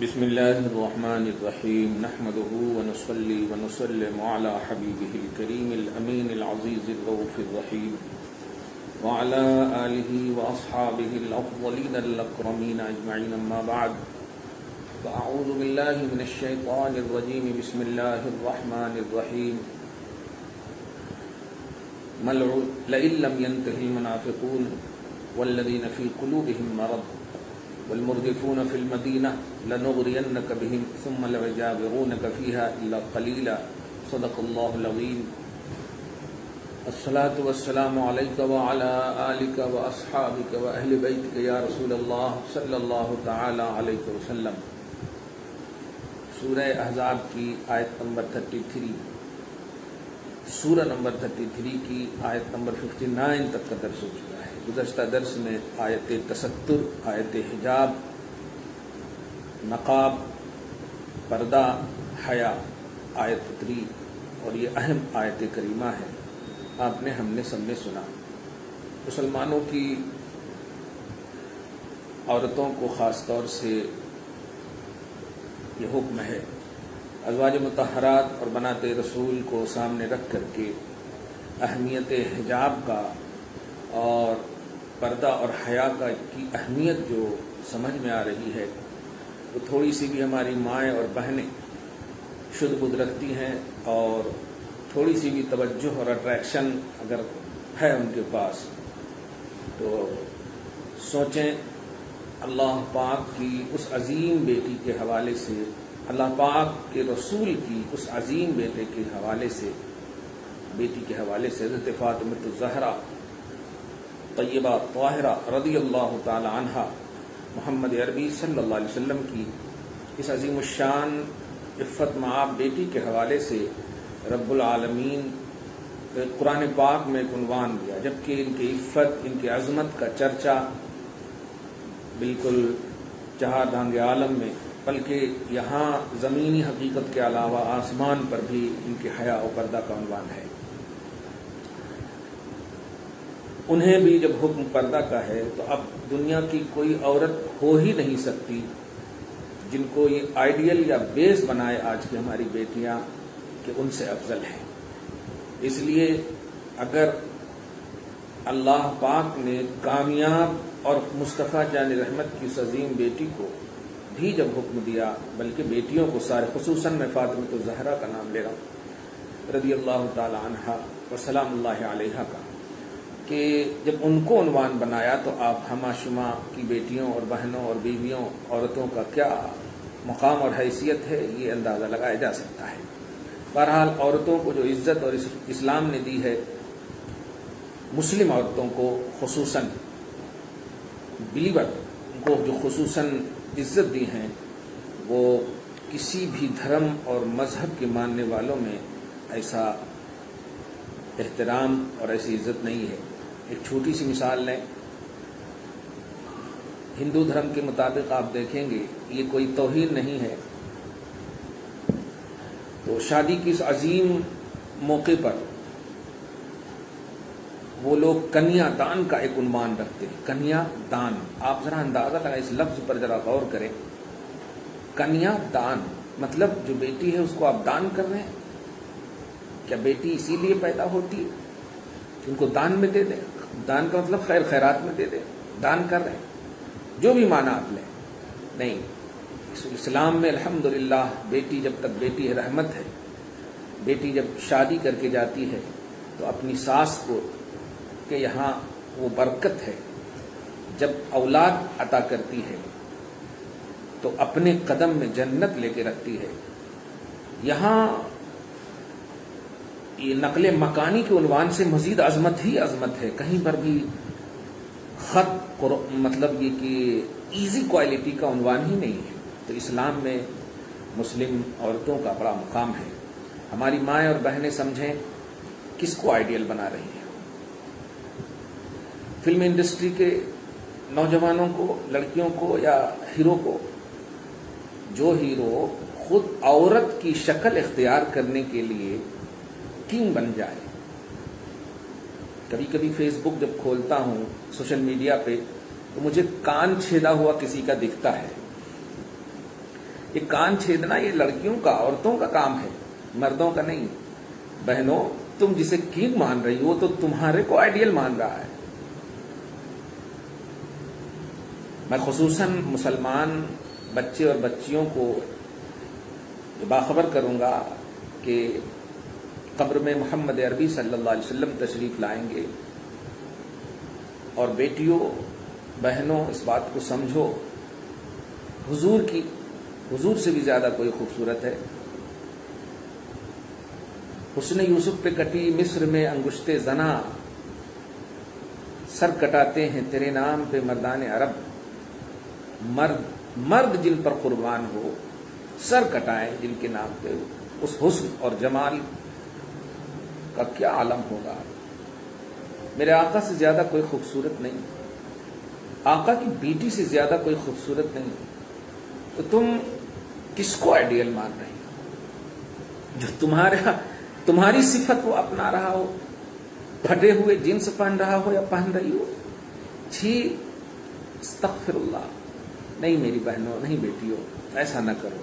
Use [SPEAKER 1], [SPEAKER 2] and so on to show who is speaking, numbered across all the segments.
[SPEAKER 1] بسم الله الرحمن الرحيم نحمده ونصلي ونسلم على حبيبه الكريم الأمين العزيز الرؤوف الرحيم وعلى آله وأصحابه الأفضلين الأكرمين أجمعين أما بعد فأعوذ بالله من الشيطان الرجيم بسم الله الرحمن الرحيم لئن لم ينته المنافقون والذين في قلوبهم مرض والمردفون في المدينة لنغرينك بهم ثم ليجاورونك فيها إلا قليلا صدق الله العظيم الصلاة والسلام عليك وعلى آلك وأصحابك وأهل بيتك يا رسول الله صلی اللہ تعالی علیہ وسلم۔ سورہ احزاب کی آیت نمبر 33، سورہ نمبر 33 کی آیت نمبر 59 تک کا درس ہو چکا ہے۔ گزشتہ درس میں آیت تستر، آیت حجاب، نقاب، پردہ، حیا، آیت فطری اور یہ اہم آیت کریمہ ہے، آپ نے ہم نے سب نے سنا۔ مسلمانوں کی عورتوں کو خاص طور سے یہ حکم ہے ازواج مطہرات اور بنات رسول کو سامنے رکھ کر کے اہمیت حجاب کا اور پردہ اور حیا کا کی اہمیت جو سمجھ میں آ رہی ہے، وہ تھوڑی سی بھی ہماری مائیں اور بہنیں شدھ بدھ رکھتی ہیں اور تھوڑی سی بھی توجہ اور اٹریکشن اگر ہے ان کے پاس تو سوچیں اللہ پاک کی اس عظیم بیٹی کے حوالے سے، اللہ پاک کے رسول کی اس عظیم بیٹے کے حوالے سے، بیٹی کے حوالے سے حضرت فاطمہ الزہرا طیبہ طاہرہ رضی اللہ تعالی عنہا محمد عربی صلی اللہ علیہ وسلم کی اس عظیم الشان عفت مآب بیٹی کے حوالے سے رب العالمین قرآن پاک میں ایک عنوان دیا، جبکہ ان کی عفت، ان کی عظمت کا چرچا بالکل چہار دھانگ عالم میں، بلکہ یہاں زمینی حقیقت کے علاوہ آسمان پر بھی ان کے حیا و پردہ کا عنوان ہے۔ انہیں بھی جب حکم پردہ کا ہے تو اب دنیا کی کوئی عورت ہو ہی نہیں سکتی جن کو یہ آئیڈیل یا بیس بنائے آج کی ہماری بیٹیاں کہ ان سے افضل ہیں۔ اس لیے اگر اللہ پاک نے کامیاب اور مصطفیٰ جان رحمت کی اس عظیم بیٹی کو بھی جب حکم دیا، بلکہ بیٹیوں کو سارے، خصوصاً میں فاطمہ الزہرا کا نام لے رہا ہوں رضی اللہ تعالی عنہا وسلام اللہ علیہا کا، کہ جب ان کو عنوان بنایا تو آپ ہمہ شمہ کی بیٹیوں اور بہنوں اور بیویوں، عورتوں کا کیا مقام اور حیثیت ہے یہ اندازہ لگایا جا سکتا ہے۔ بہرحال عورتوں کو جو عزت اور اسلام نے دی ہے، مسلم عورتوں کو خصوصاً، بلیور کو جو خصوصاً عزت دی ہیں، وہ کسی بھی دھرم اور مذہب کے ماننے والوں میں ایسا احترام اور ایسی عزت نہیں ہے۔ ایک چھوٹی سی مثال لیں، ہندو دھرم کے مطابق آپ دیکھیں گے یہ کوئی توہین نہیں ہے، تو شادی کی اس عظیم موقع پر وہ لوگ کنیا دان کا ایک عنوان رکھتے ہیں۔ کنیا دان، آپ ذرا اندازہ لگائیں، اس لفظ پر ذرا غور کریں۔ کنیا دان مطلب جو بیٹی ہے اس کو آپ دان کر رہے ہیں۔ کیا بیٹی اسی لیے پیدا ہوتی ہے کہ ان کو دان میں دے دیں؟ دان کا مطلب خیر خیرات میں دے دیں، دان کر رہے ہیں، جو بھی معنی آپ لیں۔ نہیں، اسلام میں الحمدللہ بیٹی جب تک بیٹی ہے رحمت ہے۔ بیٹی جب شادی کر کے جاتی ہے تو اپنی ساس کو کہ یہاں وہ برکت ہے، جب اولاد عطا کرتی ہے تو اپنے قدم میں جنت لے کے رکھتی ہے۔ یہاں یہ نقل مکانی کے عنوان سے مزید عظمت ہی عظمت ہے، کہیں پر بھی خط مطلب یہ کہ ایزی کوالٹی کا عنوان ہی نہیں ہے۔ تو اسلام میں مسلم عورتوں کا بڑا مقام ہے۔ ہماری مائیں اور بہنیں سمجھیں کس کو آئیڈیل بنا رہی ہیں۔ فلم انڈسٹری کے نوجوانوں کو، لڑکیوں کو یا ہیرو کو، جو ہیرو خود عورت کی شکل اختیار کرنے کے لیے کنگ بن جائے۔ کبھی کبھی فیس بک جب کھولتا ہوں، سوشل میڈیا پہ، تو مجھے کان چھیدا ہوا کسی کا دکھتا ہے یہ کان چھیدنا یہ لڑکیوں کا، عورتوں کا کام ہے، مردوں کا نہیں۔ بہنوں، تم جسے کنگ مان رہی ہو تو تمہارے کو آئیڈیل مان رہا ہے۔ میں خصوصاً مسلمان بچے اور بچیوں کو باخبر کروں گا کہ قبر میں محمد عربی صلی اللہ علیہ وسلم تشریف لائیں گے، اور بیٹیوں، بہنوں، اس بات کو سمجھو، حضور سے بھی زیادہ کوئی خوبصورت ہے۔ حسن یوسف پہ کٹی مصر میں انگشت زنا، سر کٹاتے ہیں تیرے نام پہ مردان عرب۔ مرد جن پر قربان ہو، سر کٹائیں جن کے نام پہ، اس حسن اور جمال کا کیا عالم ہوگا۔ میرے آقا سے زیادہ کوئی خوبصورت نہیں، آقا کی بیٹی سے زیادہ کوئی خوبصورت نہیں، تو تم کس کو آئیڈیل مان رہے ہو؟ جو تمہاری صفت وہ اپنا رہا ہو، پھٹے ہوئے جنس پہن رہا ہو یا پہن رہی ہو۔ چھی، استغفر اللہ۔ نہیں میری بہنوں، نہیں بیٹیوں، ایسا نہ کرو،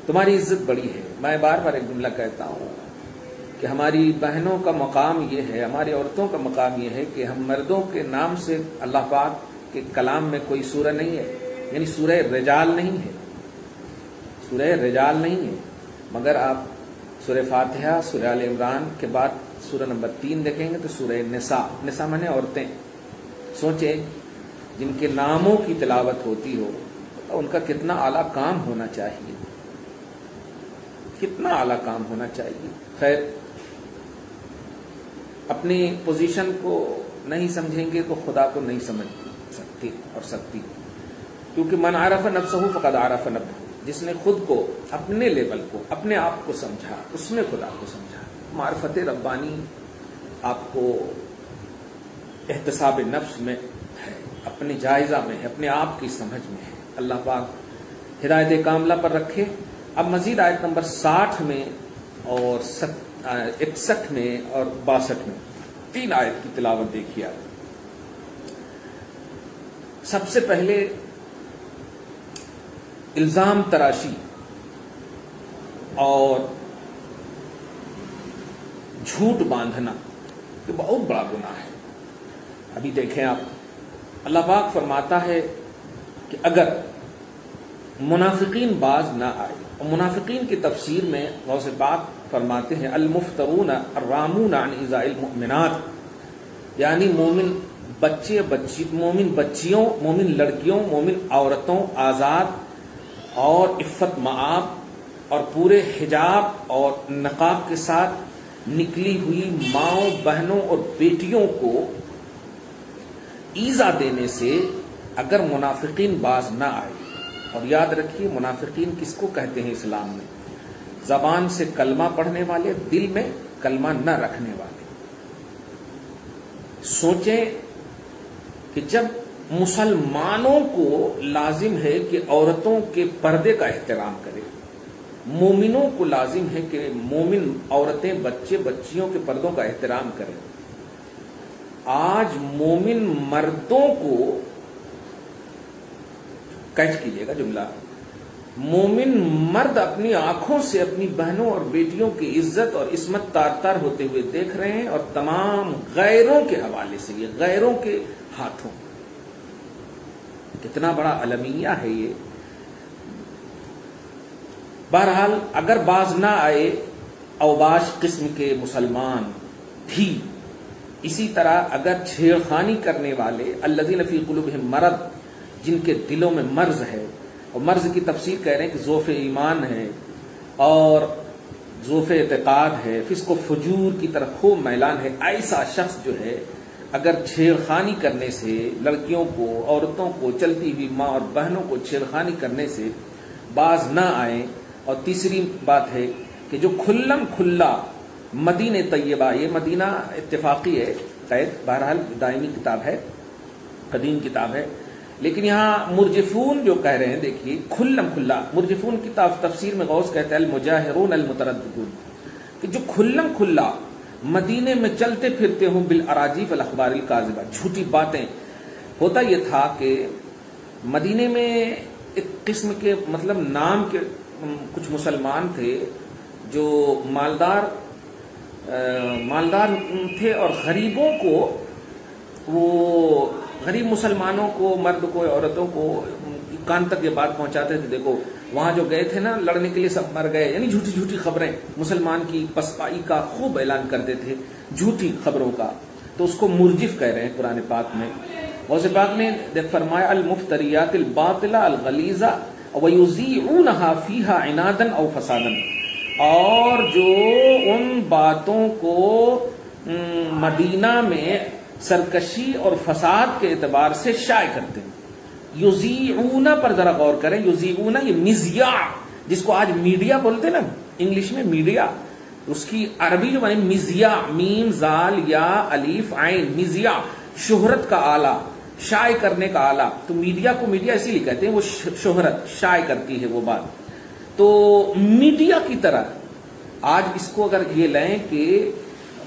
[SPEAKER 1] تمہاری عزت بڑی ہے۔ میں بار بار ایک جملہ کہتا ہوں کہ ہماری بہنوں کا مقام یہ ہے، ہماری عورتوں کا مقام یہ ہے کہ ہم مردوں کے نام سے اللہ پاک کے کلام میں کوئی سورہ نہیں ہے، یعنی سورہ رجال نہیں ہے، سورہ رجال نہیں ہے، مگر آپ سورہ فاتحہ، سورہ آل عمران کے بعد سورہ نمبر 3 دیکھیں گے تو سورہ نساء مانے عورتیں۔ سوچیں جن کے ناموں کی تلاوت ہوتی ہو تو ان کا کتنا اعلیٰ کام ہونا چاہیے، کتنا اعلیٰ کام ہونا چاہیے۔ خیر، اپنی پوزیشن کو نہیں سمجھیں گے تو خدا کو نہیں سمجھ سکتی، کیونکہ من عرف نفسہ فقد عرف ربہ، جس نے خود کو، اپنے لیول کو، اپنے آپ کو سمجھا، اس نے خدا کو سمجھا۔ معرفت ربانی آپ کو احتساب نفس میں ہے، اپنے جائزہ میں ہے، اپنے آپ کی سمجھ میں ہے۔ اللہ پاک ہدایت کاملہ پر رکھے۔ اب مزید آیت نمبر 60 میں اور 61 میں اور 62 میں 3 آیت کی تلاوت دیکھیے آپ۔ سب سے پہلے الزام تراشی اور جھوٹ باندھنا یہ بہت بڑا گناہ ہے۔ ابھی دیکھیں آپ، اللہ پاک فرماتا ہے کہ اگر منافقین باز نہ آئے، اور منافقین کی تفسیر میں غوث پاک فرماتے ہیں المفترون الرامون عن ایذاء المؤمنات، یعنی مومن بچے، مومن بچیوں، مومن لڑکیوں، مومن عورتوں، آزاد اور عفت مآب اور پورے حجاب اور نقاب کے ساتھ نکلی ہوئی ماؤں، بہنوں اور بیٹیوں کو ایذا دینے سے اگر منافقین باز نہ آئے۔ اور یاد رکھیے منافقین کس کو کہتے ہیں اسلام میں؟ زبان سے کلمہ پڑھنے والے، دل میں کلمہ نہ رکھنے والے۔ سوچیں کہ جب مسلمانوں کو لازم ہے کہ عورتوں کے پردے کا احترام کرے، مومنوں کو لازم ہے کہ مومن عورتیں، بچے، بچیوں کے پردوں کا احترام کریں، آج مومن مردوں کو، کیچ کیجئے گا جملہ، مومن مرد اپنی آنکھوں سے اپنی بہنوں اور بیٹیوں کی عزت اور عصمت تار تار ہوتے ہوئے دیکھ رہے ہیں، اور تمام غیروں کے حوالے سے، یہ غیروں کے ہاتھوں۔ کتنا بڑا المیہ ہے یہ۔ بہرحال اگر باز نہ آئے اوباش قسم کے مسلمان بھی، اسی طرح اگر چھیڑخانی کرنے والے الذین فی قلوبہم مرض، جن کے دلوں میں مرض ہے، اور مرض کی تفسیر کہہ رہے ہیں کہ ضعف ایمان ہے اور ضعف اعتقاد ہے، فسق و فجور کی طرف خوب میلان ہے، ایسا شخص جو ہے اگر چھیڑخانی کرنے سے، لڑکیوں کو، عورتوں کو، چلتی ہوئی ماں اور بہنوں کو چھیڑخانی کرنے سے باز نہ آئیں۔ اور تیسری بات ہے کہ جو کھلم کھلا مدینہ طیبہ، یہ مدینہ اتفاقی ہے، قید بہرحال دائمی کتاب ہے، قدیم کتاب ہے، لیکن یہاں مرجفون جو کہہ رہے ہیں، دیکھیے کھلم کھلا، مرجفون کی تفسیر میں غوث کہتا ہے المجاہرون المترددون، کہ جو کھلم کھلا مدینے میں چلتے پھرتے ہوں بالاراجیف والاخبار الکاذبہ، جھوٹی باتیں۔ ہوتا یہ تھا کہ مدینے میں ایک قسم کے مطلب نام کے کچھ مسلمان تھے جو مالدار تھے، اور غریبوں کو، وہ غریب مسلمانوں کو، مرد کو، عورتوں کو کان تک یہ بات پہنچاتے تھے، دیکھو وہاں جو گئے تھے نا لڑنے کے لیے سب مر گئے، یعنی جھوٹی جھوٹی خبریں، مسلمان کی پسپائی کا خوب اعلان کرتے تھے جھوٹی خبروں کا، تو اس کو مرجف کہہ رہے ہیں قرآن پاک میں۔ غوث پاک نے فرمایا المفتریات الباطلہ الغلیظہ ویذیعونها فیہا عنادا او فسادا، اور جو ان باتوں کو مدینہ میں سرکشی اور فساد کے اعتبار سے شائع کرتے ہیں۔ یذیعون پر ذرا غور کریں، یذیعون یہ مذیاع، جس کو آج میڈیا بولتے نا انگلش میں میڈیا، اس کی عربی جو معنی مذیاع، میم زال یا الف عین، مذیاع شہرت کا آلہ، شائع کرنے کا آلہ، تو میڈیا کو میڈیا اسی لیے کہتے ہیں، وہ شہرت شائع کرتی ہے وہ بات۔ تو میڈیا کی طرح آج اس کو اگر یہ لیں کہ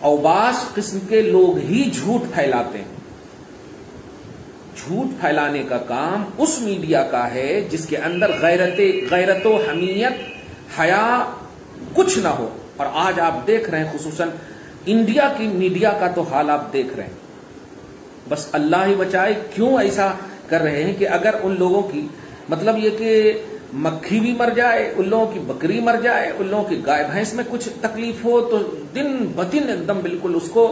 [SPEAKER 1] اوباش قسم کے لوگ ہی جھوٹ پھیلاتے ہیں، جھوٹ پھیلانے کا کام اس میڈیا کا ہے جس کے اندر غیرت و حمیت، حیا کچھ نہ ہو۔ اور آج آپ دیکھ رہے ہیں خصوصاً انڈیا کی میڈیا کا تو حال آپ دیکھ رہے ہیں، بس اللہ ہی بچائے کیوں ایسا کر رہے ہیں کہ اگر ان لوگوں کی مطلب یہ کہ مکھی بھی مر جائے، ان لوگوں کی بکری مر جائے، ان لوگوں کی گائے بھینس میں کچھ تکلیف ہو تو دن بدن ایک دم بالکل اس کو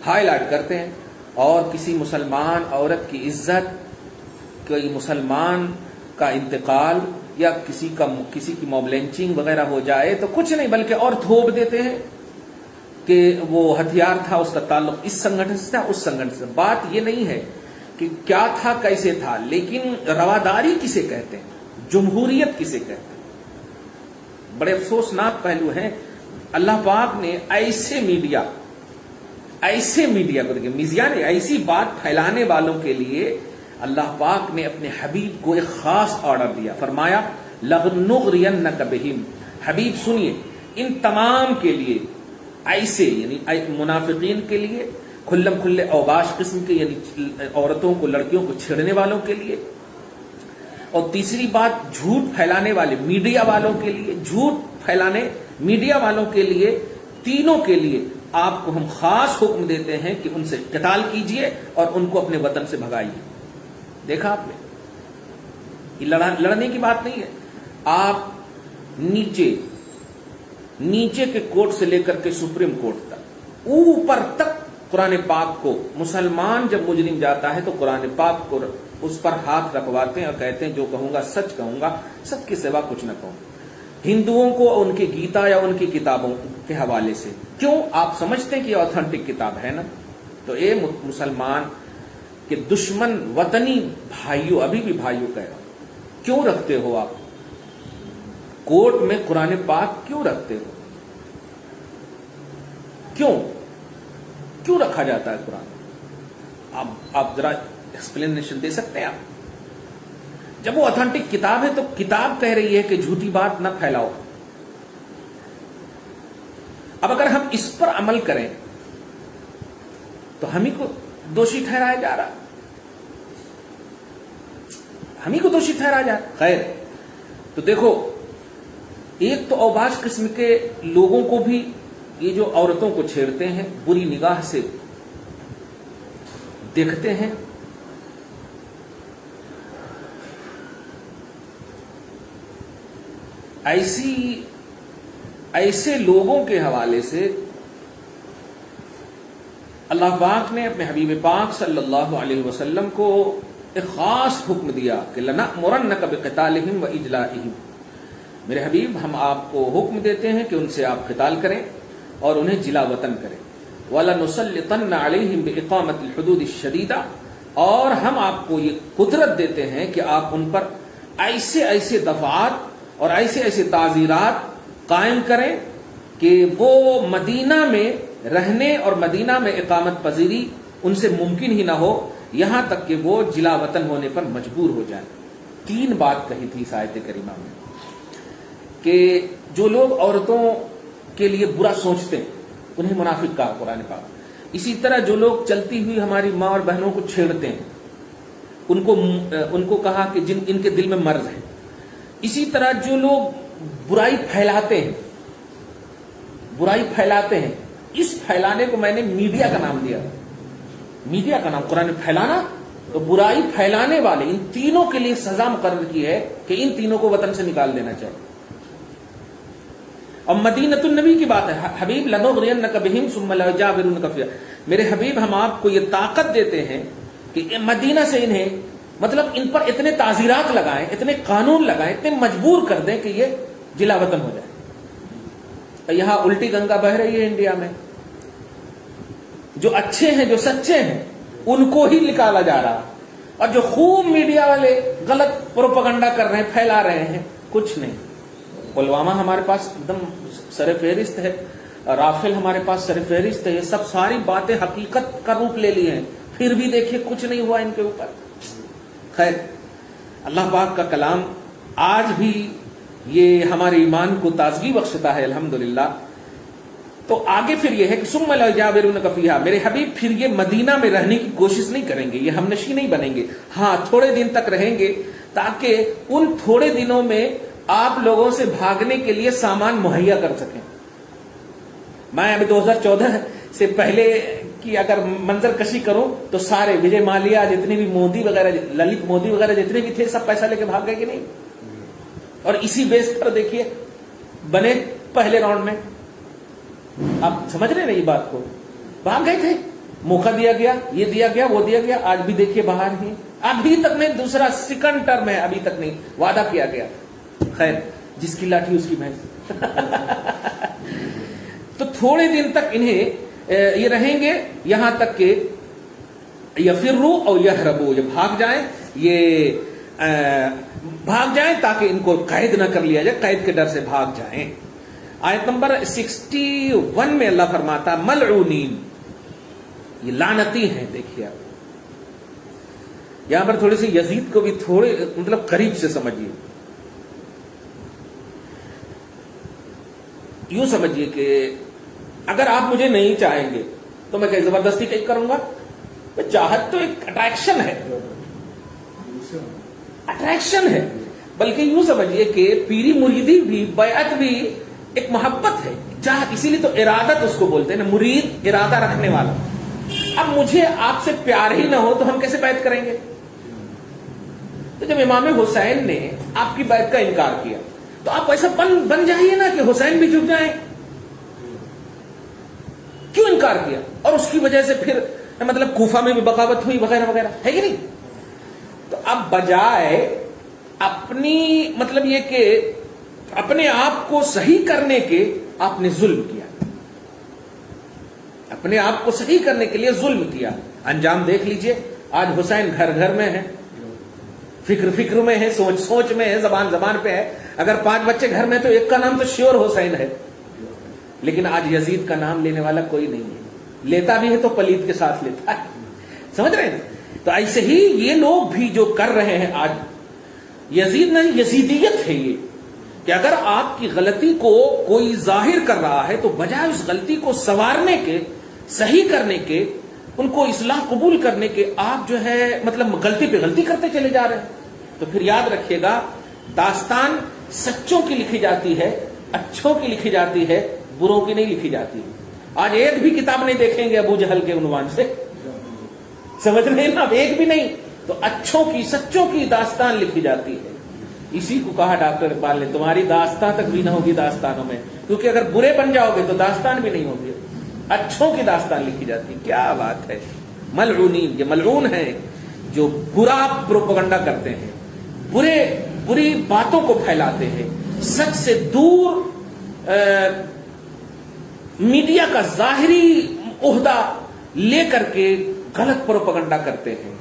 [SPEAKER 1] ہائی لائٹ کرتے ہیں، اور کسی مسلمان عورت کی عزت، کوئی مسلمان کا انتقال یا کسی کی موب لنچنگ وغیرہ ہو جائے تو کچھ نہیں بلکہ اور تھوپ دیتے ہیں کہ وہ ہتھیار تھا، اس کا تعلق اس سنگٹھن سے تھا، اس سنگٹھن سے۔ بات یہ نہیں ہے کہ کیا تھا کیسے تھا، لیکن رواداری کسے کہتے ہیں، جمہوریت کسے کہتے ہیں۔ بڑے افسوسناک پہلو ہیں۔ اللہ پاک نے ایسے میڈیا کو دیکھیں، میڈیا نے ایسی بات پھیلانے والوں کے لیے اللہ پاک نے اپنے حبیب کو ایک خاص آرڈر دیا، فرمایا لَنُغْرِيَنَّكَ بِهِمْ، حبیب سنیے ان تمام کے لیے، ایسے یعنی منافقین کے لیے، کھلم کھلے اوباش قسم کے یعنی عورتوں کو، لڑکیوں کو چھیڑنے والوں کے لیے، اور تیسری بات جھوٹ پھیلانے والے میڈیا والوں کے لیے، جھوٹ پھیلانے میڈیا والوں کے لیے، تینوں کے لیے آپ کو ہم خاص حکم دیتے ہیں کہ ان سے قتال کیجئے اور ان کو اپنے وطن سے بھگائیے۔ دیکھا آپ نے، یہ لڑنے کی بات نہیں ہے، آپ نیچے کے کورٹ سے لے کر کے سپریم کورٹ تک، اوپر تک قرآن پاک کو، مسلمان جب مجرم جاتا ہے تو قرآن پاک کو اس پر ہاتھ رکھواتے ہیں اور کہتے ہیں جو کہوں گا سچ کہوں گا، سچ کے سوا کچھ نہ کہوں۔ ہندوؤں کو ان کی گیتا یا ان کی کتابوں کے حوالے سے، کیوں آپ سمجھتے ہیں کہ یہ آتھینٹک کتاب ہے نا، تو اے مسلمان کہ دشمن وطنی بھائیوں، ابھی بھی بھائیوں کہہ رہا ہوں، کیوں رکھتے ہو آپ کورٹ میں قرآن پاک کیوں رکھتے ہو؟ کیوں رکھا جاتا ہے قرآن؟ آپ ذرا ایکسپلینیشن دے سکتے ہیں آپ؟ جب وہ آتھینٹک کتاب ہے تو کتاب کہہ رہی ہے کہ جھوٹی بات نہ پھیلاؤ۔ اب اگر ہم اس پر عمل کریں تو ہم ہی کو دوشی ٹھہرایا جا رہا، ہم ہی کو دوشی ٹھہرایا جا رہا۔ خیر، تو دیکھو ایک تو اوباش قسم کے لوگوں کو بھی یہ جو عورتوں کو چھیڑتے ہیں بری نگاہ سے دیکھتے ہیں، ایسے لوگوں کے حوالے سے اللہ پاک نے اپنے حبیب پاک صلی اللہ علیہ وسلم کو ایک خاص حکم دیا کہ لَنَأْمُرَنَّكَ بِقِتَالِهِمْ وَإِجْلَائِهِمْ، میرے حبیب ہم آپ کو حکم دیتے ہیں کہ ان سے آپ قتال کریں اور انہیں جلا وطن کریں۔ وَلَنُسَلِّطَنَّ عَلَيْهِمْ بِإِقَامَةِ الْحُدُودِ الشَّدِيدَةِ، اور ہم آپ کو یہ قدرت دیتے ہیں کہ آپ ان پر ایسے دفعات اور ایسے تعزیرات قائم کریں کہ وہ مدینہ میں رہنے اور مدینہ میں اقامت پذیری ان سے ممکن ہی نہ ہو، یہاں تک کہ وہ جلا وطن ہونے پر مجبور ہو جائیں۔ 3 بات کہی تھی اس آیت کریمہ میں کہ جو لوگ عورتوں کے لیے برا سوچتے ہیں انہیں منافق کہا قرآن پاک، اسی طرح جو لوگ چلتی ہوئی ہماری ماں اور بہنوں کو چھیڑتے ہیں ان کو کہا کہ ان کے دل میں مرض ہے، اسی طرح جو لوگ برائی پھیلاتے ہیں، اس پھیلانے کو میں نے میڈیا کا نام دیا. میڈیا کا نام قرآن پھیلانا، تو برائی پھیلانے والے ان تینوں کے لیے سزا مقرر کی ہے کہ ان تینوں کو وطن سے نکال دینا چاہیے. اور مدینۃ النبی کی بات ہے، حبیب لنغرینک بہم ثم ليجاورونک فیہا. میرے حبیب ہم آپ کو یہ طاقت دیتے ہیں کہ مدینہ سے انہیں مطلب ان پر اتنے تعزیرات لگائیں، اتنے قانون لگائیں، اتنے مجبور کر دیں کہ یہ جلا وطن ہو جائے. یہاں الٹی گنگا بہ رہی ہے انڈیا میں. جو اچھے ہیں، جو سچے ہیں، ان کو ہی نکالا جا رہا، اور جو خوب میڈیا والے غلط پروپیگنڈا کر رہے ہیں، پھیلا رہے ہیں، کچھ نہیں. پلوامہ ہمارے پاس ایک دم سر فہرست ہے، رافیل ہمارے پاس سر فہرست ہے. یہ سب ساری باتیں حقیقت کا روپ لے لیے ہیں، پھر بھی دیکھیے کچھ نہیں ہوا ان کے اوپر. خیر، اللہ پاک کا کلام آج بھی یہ ہمارے ایمان کو تازگی بخشتا ہے الحمدللہ. تو آگے پھر یہ ہے کہ ثم ليجاورونک فیہا، میرے حبیب پھر یہ مدینہ میں رہنے کی کوشش نہیں کریں گے، یہ ہم نشین نہیں بنیں گے. ہاں، تھوڑے دن تک رہیں گے تاکہ ان تھوڑے دنوں میں آپ لوگوں سے بھاگنے کے لیے سامان مہیا کر سکیں. میں ابھی 2014 سے پہلے کی اگر منظر کشی کروں تو سارے وجے مالیا، جتنے بھی مودی وغیرہ، للت مودی وغیرہ جتنے بھی تھے، سب پیسہ لے کے بھاگ گئے کہ نہیں؟ اور اسی بیس پر دیکھیے بنے پہلے راؤنڈ میں. آپ سمجھ رہے ہیں یہ بات کو؟ بھاگ گئے تھے، موقع دیا گیا، یہ دیا گیا، وہ دیا گیا. آج بھی دیکھیے باہر ہی، ابھی تک نہیں، دوسرا سیکنڈ ٹرم ہے، ابھی تک نہیں، وعدہ کیا گیا. خیر، جس کی لاٹھی اس کی بھینس. تو تھوڑے دن تک انہیں یہ رہیں گے، یہاں تک کہ یفروا او یہربوا، یہ بھاگ جائیں، یہ بھاگ جائیں تاکہ ان کو قید نہ کر لیا جائے، قید کے ڈر سے بھاگ جائیں. آیت نمبر 61 میں اللہ فرماتا ملعونین، یہ لعنتی ہیں. دیکھیے آپ یہاں پر تھوڑی سی یزید کو بھی تھوڑے مطلب قریب سے سمجھیے. یوں سمجھیے کہ اگر آپ مجھے نہیں چاہیں گے تو میں کہیں زبردستی کہیں کروں گا؟ چاہت تو ایک اٹریکشن ہے، اٹریکشن ہے. بلکہ یوں سمجھیے کہ پیری مریدی بھی، بیعت بھی ایک محبت ہے، چاہت. اسی لیے تو ارادت اس کو بولتے ہیں نا، مرید ارادہ رکھنے والا. اب مجھے آپ سے پیار ہی نہ ہو تو ہم کیسے بیعت کریں گے؟ تو جب امام حسین نے آپ کی بیعت کا انکار کیا تو آپ ایسا بن جائیے نا کہ حسین بھی جھک جائیں. کیوں انکار کیا؟ اور اس کی وجہ سے پھر مطلب کوفہ میں بھی بغاوت ہوئی وغیرہ وغیرہ، ہے کہ نہیں؟ تو اب بجائے اپنی مطلب یہ کہ اپنے آپ کو صحیح کرنے کے آپ نے ظلم کیا، اپنے آپ کو صحیح کرنے کے لیے ظلم کیا. انجام دیکھ لیجئے. آج حسین گھر گھر میں ہے، فکر فکر میں ہے، سوچ سوچ میں ہے، زبان زبان پہ ہے. اگر 5 بچے گھر میں تو ایک کا نام تو شیور حسین ہے. لیکن آج یزید کا نام لینے والا کوئی نہیں ہے. لیتا بھی ہے تو پلید کے ساتھ لیتا ہے. سمجھ رہے ہیں؟ تو ایسے ہی یہ لوگ بھی جو کر رہے ہیں آج، یزید نہیں، یزیدیت ہے یہ، کہ اگر آپ کی غلطی کو کوئی ظاہر کر رہا ہے تو بجائے اس غلطی کو سنوارنے کے، صحیح کرنے کے، ان کو اصلاح قبول کرنے کے، آپ جو ہے مطلب غلطی پہ غلطی کرتے چلے جا رہے ہیں. تو پھر یاد رکھیے گا، داستان سچوں کی لکھی جاتی ہے، اچھوں کی لکھی جاتی ہے، بروں کی نہیں لکھی جاتی. آج ایک بھی کتاب نہیں دیکھیں گے ابو جہل کے عنوان سے، سمجھ رہے ہیں نا؟ ایک بھی نہیں. تو اچھوں کی، سچوں کی داستان لکھی جاتی ہے. اسی کو کہا ڈاکٹر اقبال نے، تمہاری داستان تک بھی نہ ہوگی داستانوں میں، کیونکہ اگر برے بن جاؤ گے تو داستان بھی نہیں ہوگی. اچھوں کی داستان لکھی جاتی. کیا بات ہے! ملعونین، یہ ملعون ہیں جو برا پروپیگنڈا کرتے ہیں، بری باتوں کو پھیلاتے ہیں، سچ سے دور میڈیا کا ظاہری عہدہ لے کر کے غلط پروپیگنڈا کرتے ہیں.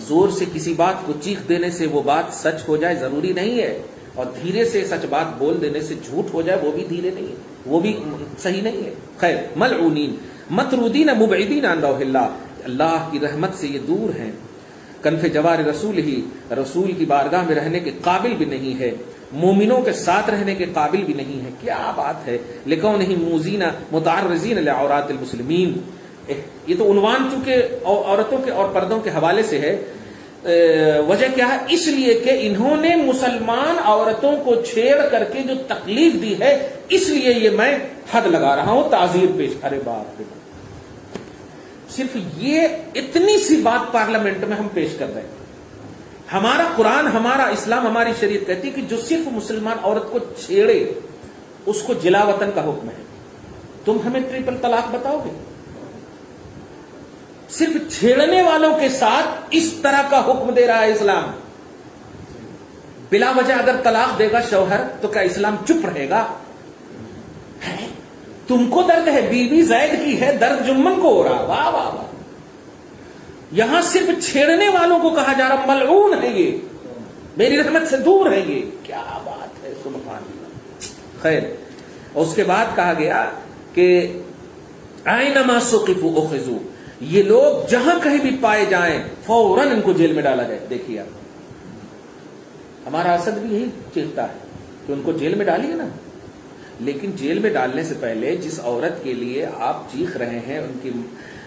[SPEAKER 1] زور سے کسی بات کو چیخ دینے سے وہ بات سچ ہو جائے ضروری نہیں ہے، اور دھیرے سے سچ بات بول دینے سے جھوٹ ہو جائے وہ بھی دھیرے نہیں ہے، وہ بھی صحیح نہیں ہے. خیر، ملعونین مطرودین مبعدین عن روح اللہ، اللہ کی رحمت سے یہ دور ہیں. کنف جوار رسول ہی، رسول کی بارگاہ میں رہنے کے قابل بھی نہیں ہے، مومنوں کے ساتھ رہنے کے قابل بھی نہیں ہے. کیا بات ہے! لکونہم موزین متعرضین لعورات المسلمین. یہ تو عنوان چونکہ عورتوں کے اور پردوں کے حوالے سے ہے، وجہ کیا ہے؟ اس لیے کہ انہوں نے مسلمان عورتوں کو چھیڑ کر کے جو تکلیف دی ہے، اس لیے یہ میں حد لگا رہا ہوں، تعزیر پیش۔ ارے باپ رے، صرف یہ اتنی سی بات پارلیمنٹ میں ہم پیش کر رہے ہیں۔ ہمارا قرآن، ہمارا اسلام، ہماری شریعت کہتی ہے کہ جو صرف مسلمان عورت کو چھیڑے اس کو جلا وطن کا حکم ہے۔ تم ہمیں ٹرپل طلاق بتاؤ گے؟ صرف چھیڑنے والوں کے ساتھ اس طرح کا حکم دے رہا ہے اسلام۔ بلا وجہ اگر طلاق دے گا شوہر تو کیا اسلام چپ رہے گا؟ تم کو درد ہے، بیوی زید کی ہے، درد جمن کو ہو رہا۔ واہ واہ واہ! یہاں صرف چھیڑنے والوں کو کہا جا رہا ملعون ہے یہ، میری رحمت سے دور ہے یہ۔ کیا بات ہے، سبحان اللہ۔ خیر، اور اس کے بعد کہا گیا کہ اینما ثقفوا اخذوا، یہ لوگ جہاں کہیں بھی پائے جائیں فوراً ان کو جیل میں ڈالا جائے۔ دیکھیے آپ، ہمارا اسد بھی یہی چاہتا ہے کہ ان کو جیل میں ڈالیے نا، لیکن جیل میں ڈالنے سے پہلے جس عورت کے لیے آپ چیخ رہے ہیں،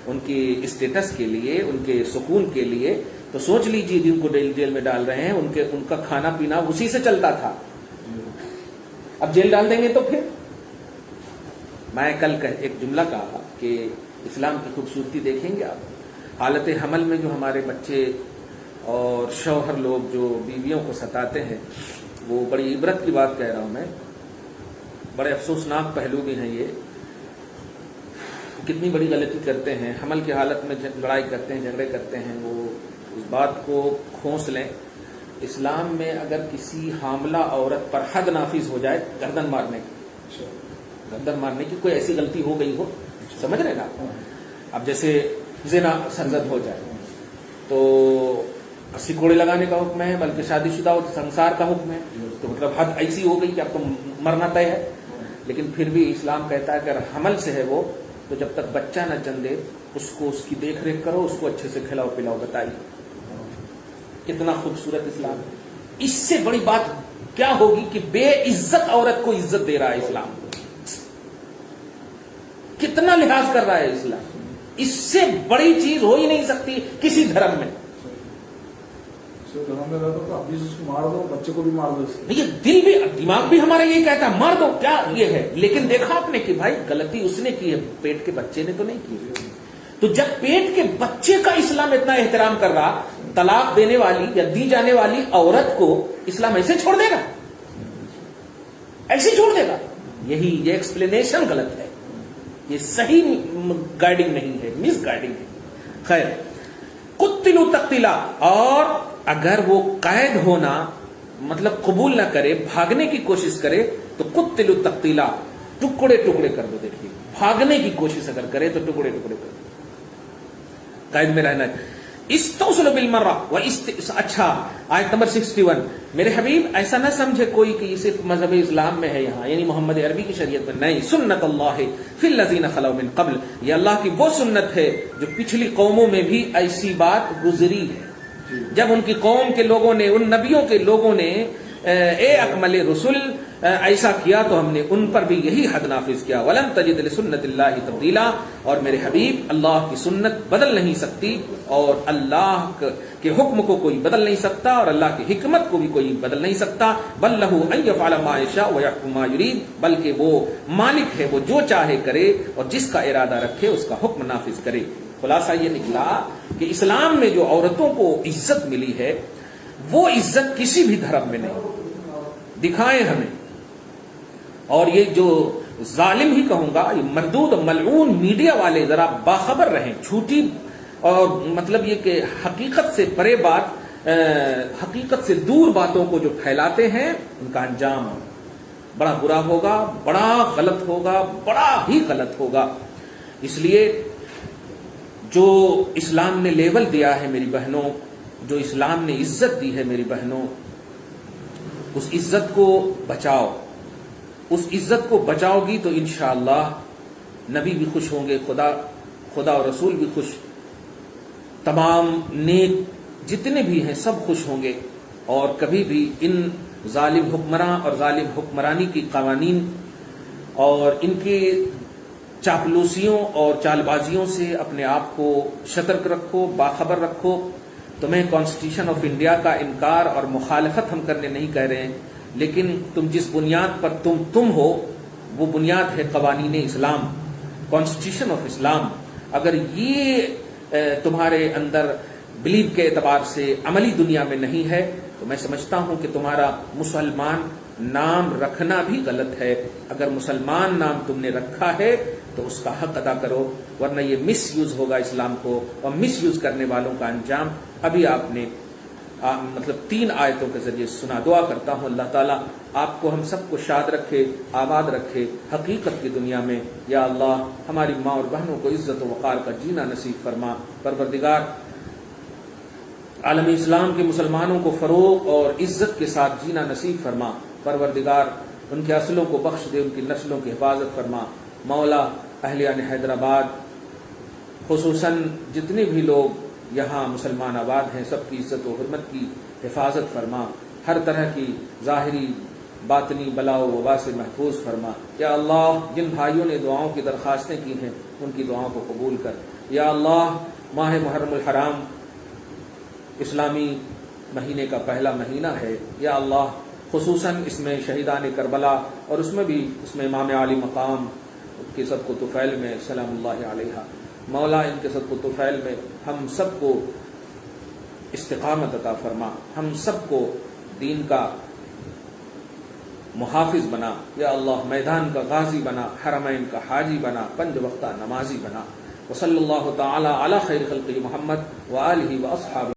[SPEAKER 1] ان کی اسٹیٹس کے لیے، ان کے سکون کے لیے، تو سوچ لیجیے جن کو جیل میں ڈال رہے ہیں ان کا کھانا پینا اسی سے چلتا تھا۔ اب جیل ڈال دیں گے تو پھر؟ میں کل ایک جملہ کہا کہ اسلام کی خوبصورتی دیکھیں گے آپ، حالت حمل میں جو ہمارے بچے اور شوہر لوگ جو بیویوں کو ستاتے ہیں، وہ بڑی عبرت کی بات کہہ رہا ہوں میں، بڑے افسوسناک پہلو بھی ہیں یہ، کتنی بڑی غلطی کرتے ہیں، حمل کی حالت میں لڑائی کرتے ہیں، جھگڑے کرتے ہیں۔ وہ اس بات کو کھوس لیں، اسلام میں اگر کسی حاملہ عورت پر حد نافذ ہو جائے گردن مارنے کی کوئی ایسی غلطی ہو گئی ہو، سمجھ رہے نا؟ اب جیسے زنا سرزد ہو جائے تو 80 کوڑے لگانے کا حکم ہے، بلکہ شادی شدہ ہو تو سنسار کا حکم ہے، تو مطلب حد ایسی ہو گئی کہ اب تو مرنا طے ہے۔ لیکن پھر بھی اسلام کہتا ہے کہ اگر حمل سے ہے وہ، تو جب تک بچہ نہ جن دے اس کو اس کی دیکھ ریکھ کرو، اس کو اچھے سے کھلاؤ پلاؤ۔ بتائیے کتنا خوبصورت اسلام ہے۔ اس سے بڑی بات کیا ہوگی کہ بے عزت عورت کو عزت دے رہا ہے اسلام، کتنا لحاظ کر رہا ہے اسلام۔ اس سے بڑی چیز ہو ہی نہیں سکتی کسی دھرم میں۔
[SPEAKER 2] مار دو، بچے کو بھی مار دو۔
[SPEAKER 1] یہ دل بھی، دماغ بھی ہمارا یہی کہتا ہے مار دو، کیا یہ ہے؟ لیکن دیکھا آپ نے کہ بھائی غلطی اس نے کی ہے، پیٹ کے بچے نے تو نہیں کی۔ تو جب پیٹ کے بچے کا اسلام اتنا احترام کر رہا، طلاق دینے والی یا دی جانے والی عورت کو اسلام ایسے چھوڑ دے گا؟ ایسے چھوڑ دے گا؟ یہ ایکسپلینیشن غلط ہے، یہ صحیح گائیڈنگ نہیں ہے، مس گائیڈنگ ہے۔ خیر، قتلوا تقتیلا، اور اگر وہ قید ہونا مطلب قبول نہ کرے، بھاگنے کی کوشش کرے تو قتلوا تقتیلا، ٹکڑے ٹکڑے کر دو۔ دیکھیے، بھاگنے کی کوشش اگر کرے تو ٹکڑے ٹکڑے کر دو، قید میں رہنا ہے۔ استوصلوا بالمرہ اچھا، آیت نمبر 61۔ میرے حبیب ایسا نہ سمجھے کوئی کہ یہ صرف مذہب اسلام میں ہے یہاں، یعنی محمد عربی کی شریعت میں نہیں۔ سنت اللہ فی الذین خلوا من قبل، یہ اللہ کی وہ سنت ہے جو پچھلی قوموں میں بھی ایسی بات گزری ہے۔ جب ان کی قوم کے لوگوں نے، ان نبیوں کے لوگوں نے اے اکمل رسول ایسا کیا تو ہم نے ان پر بھی یہی حد نافذ کیا۔ وَلَن تَجِدَ لِسُنَّتِ اللَّهِ تَبْدِيلًا، اور میرے حبیب اللہ کی سنت بدل نہیں سکتی، اور اللہ کے حکم کو کوئی بدل نہیں سکتا، اور اللہ کی حکمت کو بھی کوئی بدل نہیں سکتا۔ بَل لَهُ أَن يَفْعَلَ مَا يَشَاءُ وَيَحْكُمُ مَا يُرِيدُ، بلکہ وہ مالک ہے، وہ جو چاہے کرے اور جس کا ارادہ رکھے اس کا حکم نافذ کرے۔ خلاصہ یہ نکلا کہ اسلام میں جو عورتوں کو عزت ملی ہے وہ عزت کسی بھی دھرم میں نہیں، دکھائیں ہمیں۔ اور یہ جو ظالم ہی کہوں گا، یہ مردود ملعون میڈیا والے ذرا باخبر رہیں، جھوٹی اور مطلب یہ کہ حقیقت سے پرے بات، حقیقت سے دور باتوں کو جو پھیلاتے ہیں، ان کا انجام بڑا برا ہوگا، بڑا غلط ہوگا، بڑا ہی غلط ہوگا۔ اس لیے جو اسلام نے لیول دیا ہے میری بہنوں، جو اسلام نے عزت دی ہے میری بہنوں، اس عزت کو بچاؤ۔ اس عزت کو بچاؤ گی تو انشاءاللہ نبی بھی خوش ہوں گے، خدا اور رسول بھی خوش، تمام نیک جتنے بھی ہیں سب خوش ہوں گے، اور کبھی بھی ان ظالم حکمراں اور ظالم حکمرانی کی قوانین اور ان کی چاپلوسیوں اور چال بازیوں سے اپنے آپ کو سترک رکھو، باخبر رکھو، تمہیں کانسٹیٹیوشن آف انڈیا کا انکار اور مخالفت ہم کرنے نہیں کہہ رہے ہیں، لیکن تم جس بنیاد پر تم ہو وہ بنیاد ہے قوانین اسلام، کانسٹیٹیوشن آف اسلام۔ اگر یہ تمہارے اندر بلیو کے اعتبار سے عملی دنیا میں نہیں ہے تو میں سمجھتا ہوں کہ تمہارا مسلمان نام رکھنا بھی غلط ہے۔ اگر مسلمان نام تم نے رکھا ہے تو اس کا حق ادا کرو، ورنہ یہ مس یوز ہوگا اسلام کو، اور مس یوز کرنے والوں کا انجام ابھی آپ نے مطلب 3 آیتوں کے ذریعے سنا۔ دعا کرتا ہوں اللہ تعالیٰ آپ کو ہم سب کو شاد رکھے، آباد رکھے حقیقت کی دنیا میں۔ یا اللہ ہماری ماں اور بہنوں کو عزت و وقار کا جینا نصیب فرما۔ پروردگار عالم اسلام کے مسلمانوں کو فروغ اور عزت کے ساتھ جینا نصیب فرما۔ پروردگار ان کے اصلوں کو بخش دے، ان کی نسلوں کی حفاظت فرما۔ مولا اہلیان حیدرآباد خصوصاً جتنے بھی لوگ یہاں مسلمان آباد ہیں سب کی عزت و حرمت کی حفاظت فرما، ہر طرح کی ظاہری باطنی بلا و وبا سے محفوظ فرما۔ یا اللہ جن بھائیوں نے دعاؤں کی درخواستیں کی ہیں ان کی دعاؤں کو قبول کر۔ یا اللہ ماہ محرم الحرام اسلامی مہینے کا پہلا مہینہ ہے، یا اللہ خصوصاً اس میں شہیدان کربلا اور اس میں بھی اس میں امام عالی مقام کے صدق و طفیل میں سلام اللہ علیہ، مولا ان کے صدق و طفیل میں ہم سب کو استقامت عطا فرما، ہم سب کو دین کا محافظ بنا۔ یا اللہ میدان کا غازی بنا، حرمین کا حاجی بنا، 5 وقتہ نمازی بنا۔ وصلی اللہ تعالی علی خیر خلقہ محمد وآلہ واصحابہ